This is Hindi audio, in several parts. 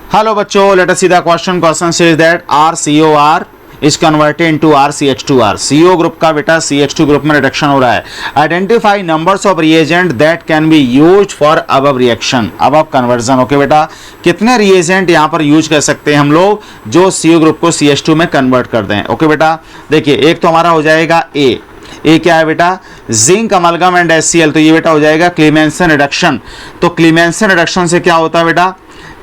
हेलो बच्चों, let us see the question says that RCOR is converted into RCH2R। CO group का बेटा CH2 ग्रुप में रिडक्शन हो रहा है। Identify numbers of reagent that can be used for above reaction, above conversion. Okay बेटा, कितने रिएजेंट यहाँ पर यूज कर सकते हैं हम लोग जो CO ग्रुप को CH2 में कन्वर्ट कर दें। ओके बेटा, देखिए एक तो हमारा हो जाएगा ए क्या है बेटा, जिंक अमलगम एंड HCl। तो ये बेटा हो जाएगा क्लीमेंसन रिडक्शन। तो क्लीमेंसन रिडक्शन से क्या होता है बेटा,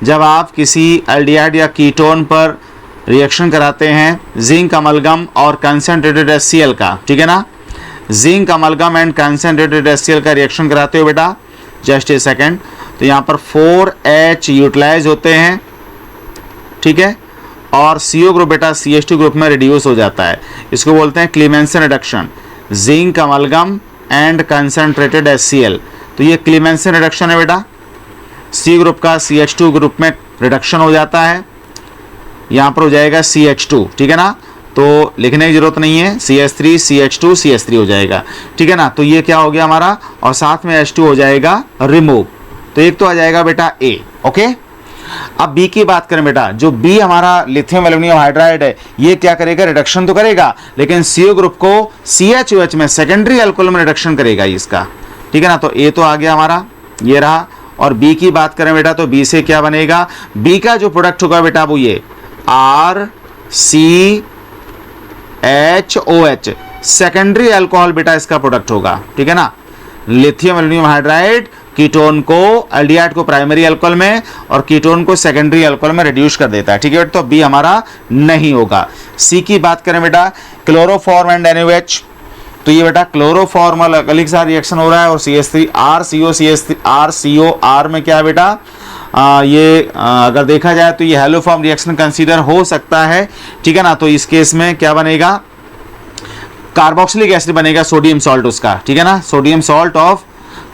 जब आप किसी एल्डिहाइड या कीटोन पर रिएक्शन कराते हैं जिंक अमलगम और कंसंट्रेटेड HCl का, ठीक है ना, zinc amalgam and concentrated HCl का रिएक्शन कराते हो बेटा, जस्ट ए सेकेंड, तो यहाँ पर 4H यूटिलाइज होते हैं, ठीक है, और CO ग्रुप बेटा CH2 ग्रुप में रिड्यूस हो जाता है। इसको बोलते हैं Clemmensen reduction, zinc amalgam and concentrated HCl। तो ये क्लीमेंसन रिडक्शन है बेटा, C ग्रुप का CH2 ग्रुप में रिडक्शन हो जाता है, यहाँ पर हो जाएगा CH2, ठीक है ना, तो लिखने की जरूरत नहीं है, CH3 CH2 CH3 हो जाएगा, ठीक है ना। तो ये क्या हो गया हमारा, और साथ में H2 हो जाएगा रिमूव। तो एक तो आ जाएगा बेटा A। ओके, अब B की बात करें बेटा, जो B हमारा लिथियम एल्युमिनियम हाइड्राइड है, ये क्या करेगा, रिडक्शन तो करेगा, लेकिन CO ग्रुप को CHOH में सेकेंडरी अल्कोहल में रिडक्शन करेगा इसका, ठीक है ना। तो A तो आ गया हमारा, ये रहा। और B की बात करें बेटा, तो B से क्या बनेगा, B का जो प्रोडक्ट होगा बेटा वो ये RCHOH, सेकेंडरी अल्कोहल बेटा इसका प्रोडक्ट होगा, ठीक है ना। लिथियम एल्युमिनियम हाइड्राइड कीटोन को, एल्डिहाइड को प्राइमरी अल्कोहल में और कीटोन को सेकेंडरी अल्कोहल में रिड्यूस कर देता है, ठीक है। तो बी हमारा नहीं होगा। सी की बात करें बेटा, क्लोरोफॉर्म एंड NaOH, तो ये बेटा क्लोरोफॉर्मल अगली के साथ रिएक्शन हो रहा है, और CH3 RCOR में क्या है बेटा, अगर देखा जाए तो ये हेलो फॉर्म रिएक्शन कंसीडर हो सकता है, ठीक है ना। तो इस केस में क्या बनेगा, कार्बोक्सिलिक एसिड बनेगा, सोडियम सॉल्ट उसका, ठीक है ना, sodium salt of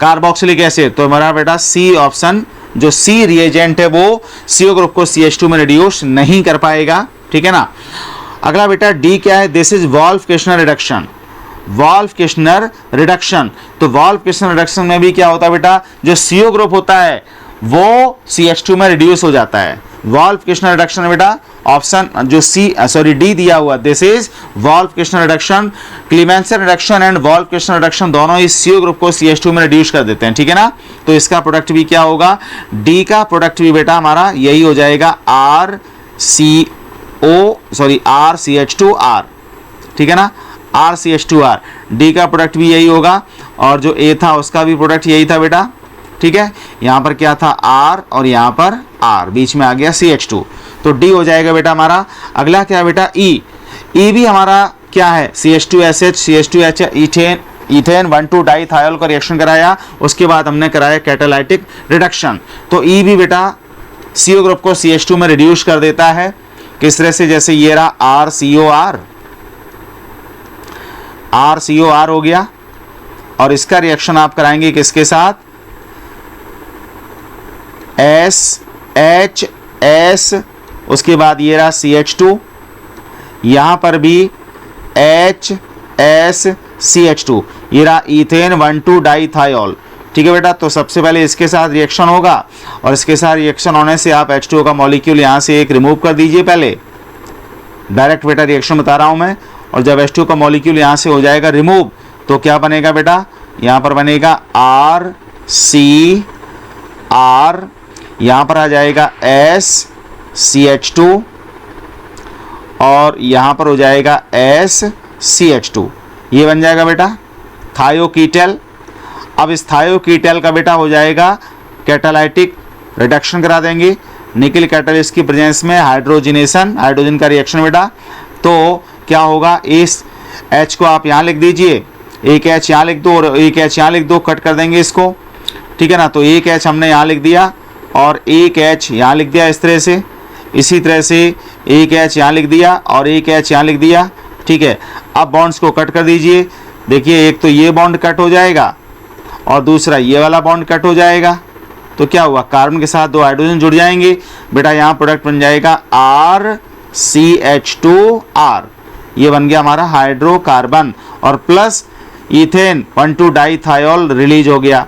carboxylic acid. तो हमारा बेटा सी ऑप्शन, जो सी रिएजेंट है वो CO ग्रुप को CH2 में रिड्यूस नहीं कर पाएगा, ठीक है ना। अगला बेटा D क्या है, this is wolf-Kirchner reduction, wolf-Kirchner reduction. तो वॉल्फ-किर्चनर रिडक्शन में भी क्या होता है बेटा, जो CO ग्रुप होता है वो CH2 में रिड्यूस हो जाता है। वॉल्फ-किर्चनर रिडक्शन में बेटा ऑप्शन जो D दिया हुआ, this is wolf-Kirchner reduction. क्लीमेंसन reduction and wolf-Kirchner reduction दोनों ही CO ग्रुप को CH2 में रिड्यूस कर देते हैं, ठीक है ना। तो इसका प्रोडक्ट भी क्या होगा, D का प्रोडक्ट भी बेटा हमारा यही हो जाएगा RCH2R, ठीक है ना, RCH2R। D का प्रोडक्ट भी यही होगा, और जो A था उसका भी प्रोडक्ट यही था बेटा, ठीक है। यहाँ पर क्या था R और यहाँ पर R, बीच में आ गया CH2, तो D हो जाएगा बेटा हमारा। अगला क्या है बेटा E भी हमारा क्या है, CH2SH CH2H इथेन 1,2 डाइथायोल का रिएक्शन कराया, उसके बाद हमने कराया कैटालाइटिक रिडक्शन। तो E भी बेटा CO ग्रुप को CH2 में रिड्यूस कर देता है, किस तरह से, जैसे ये रहा RCOR हो गया, और इसका रिएक्शन आप कराएंगे किसके साथ, SHS, उसके बाद ये रहा CH2, यहाँ पर भी HSCH2, ये रहा इथेन 1,2 डाइथायोल, ठीक है बेटा। तो सबसे पहले इसके साथ रिएक्शन होगा, और इसके साथ रिएक्शन होने से आप H2O का मॉलिक्यूल यहाँ से एक रिमूव कर दीजिए, पहले डायरेक्ट बेटा रिएक्शन बता रहा हूँ मैं। और जब H2O का मॉलिक्यूल यहाँ से हो जाएगा रिमूव, तो क्या बनेगा बेटा, यहाँ पर बनेगा RCR, यहाँ पर आ जाएगा SCH2, और यहाँ पर हो जाएगा SCH2, ये बन जाएगा बेटा थायोकीटल। अब इस थायोकीटल का बेटा हो जाएगा कैटालाइटिक रिडक्शन करा देंगे, निकल कैटालिस्ट की प्रेजेंस में हाइड्रोजनेशन, हाइड्रोजन का रिएक्शन बेटा। तो क्या होगा, इस H को आप यहाँ लिख दीजिए, एक H यहाँ लिख दो और एक H यहाँ लिख दो, कट कर देंगे इसको, ठीक है ना। तो एक H हमने यहाँ लिख दिया और एक H यहाँ लिख दिया इस तरह से, इसी तरह से एक H यहाँ लिख दिया और एक H यहाँ लिख दिया, ठीक है। अब बॉन्ड्स को कट कर दीजिए, देखिए एक तो ये बॉन्ड कट हो जाएगा और दूसरा ये वाला बॉन्ड कट हो जाएगा, तो क्या हुआ, कार्बन के साथ 2 हाइड्रोजन जुड़ जाएंगे बेटा, यहाँ प्रोडक्ट बन जाएगा RCH2R, ये बन गया हमारा हाइड्रोकार्बन, और प्लस इथेन 1,2 डाइथायोल रिलीज हो गया,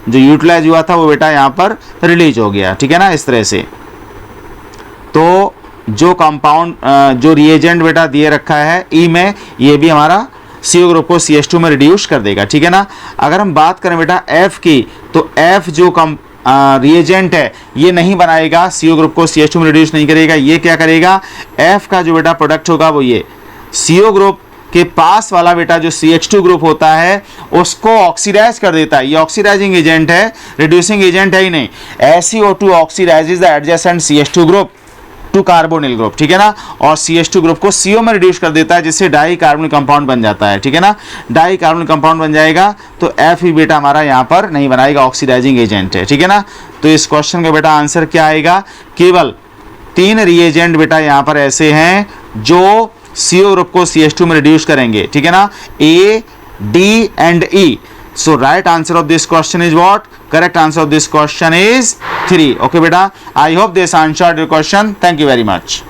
जो यूटिलाइज हुआ था वो बेटा यहाँ पर रिलीज हो गया, ठीक है ना, इस तरह से। तो जो कंपाउंड जो रिएजेंट बेटा दिए रखा है ई में, ये भी हमारा CO ग्रुप को CH2 में रिड्यूस कर देगा, ठीक है ना। अगर हम बात करें बेटा F की, तो F जो रिएजेंट है ये नहीं बनाएगा, CO ग्रुप को CH2 में रिड्यूस नहीं करेगा। ये क्या करेगा, F का जो बेटा प्रोडक्ट होगा वो ये CO ग्रुप के पास वाला बेटा जो CH2 ग्रुप होता है उसको ऑक्सीडाइज कर देता है। ये ऑक्सीडाइजिंग एजेंट है, रिड्यूसिंग एजेंट है ही नहीं। SiO2 oxidizes the adjacent CH2 group to carbonyl group, ठीक है ना, और CH2 ग्रुप को CO में रिड्यूस कर देता है, जिससे डाई कार्बोनिल कंपाउंड बन जाता है, ठीक है ना। डाई कार्बोनिल कंपाउंड बन जाएगा तो F ही बेटा हमारा यहाँ पर नहीं बनाएगा, ऑक्सीडाइजिंग एजेंट है, ठीक है ना। तो इस क्वेश्चन का बेटा आंसर क्या आएगा, केवल 3 रिएजेंट बेटा यहाँ पर ऐसे हैं जो CO ग्रुप को CH2 में रिड्यूस करेंगे, ठीक है ना, A, D and E. So right answer of this question is what? Correct answer of this question is 3. Okay beta, I hope this answered your question. Thank you very much.